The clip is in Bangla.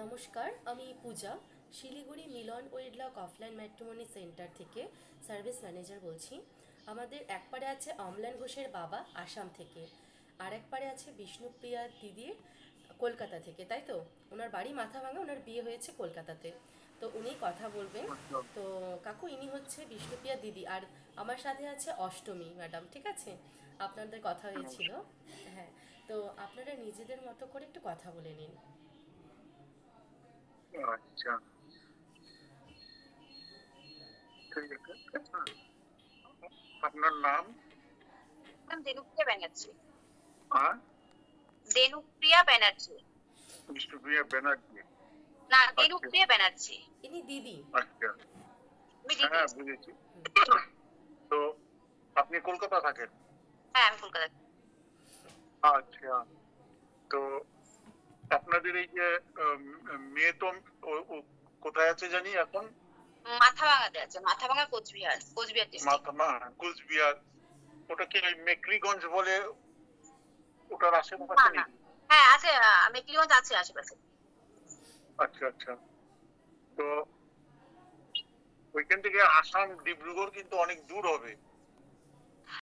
নমস্কার, আমি পূজা শিলিগুড়ি মিলন ওয়েডলক অফলাইন ম্যাট্রিমনি সেন্টার থেকে সার্ভিস ম্যানেজার বলছি। আমাদের এক পারে আছে অম্লান ঘোষের বাবা আসাম থেকে, আর এক পারে আছে বিষ্ণুপ্রিয়া দিদির কলকাতা থেকে, তাই তো? ওনার বাড়ি মাথাভাঙা, ওনার বিয়ে হয়েছে কলকাতাতে। তো উনি কথা বলবেন। আচ্ছা। তো কাকু, ইনি হচ্ছে বিষ্ণুপ্রিয়া দিদি, আর আমার সাথে আছে অষ্টমী ম্যাডাম, ঠিক আছে? আপনাদের কথা হয়েছিল। হ্যাঁ। তো আপনারা নিজেদের মতো করে একটু কথা বলে নিন। আচ্ছা, ঠিক আছে। আপনার নাম? নাম দেনুপ্রিয়া ব্যানার্জি। আর দেনুপ্রিয়া ব্যানার্জি। বিষ্ণুপ্রিয়া ব্যানার্জি। না, আচ্ছা দেনুপ্রিয়া ব্যানার্জি। ইনি দিদি। আচ্ছা, আমি দিদি। হ্যাঁ বুঝেছি। তো আপনি কলকাতা থাকেন? হ্যাঁ, আমি কলকাতা। আচ্ছা, তো আপনাদের এই যে মেয়ে তো ও কোথায় আছে জানি এখন? মাথাভাঙাতে আছে, মাথাভাঙা কোচবিহার, কোচবিহার ডিস্ট্রিক্ট। কুচবিহার। ওটা কি ওই মেকলিগঞ্জ বলে ওটার না আশেপাশে না, নাকি? হ্যাঁ আছে, মেকলিগঞ্জ আছে আশেপাশে। আচ্ছা আচ্ছা। তো ওইখান থেকে আসাম ডিব্রুগড় কিন্তু অনেক দূর হবে।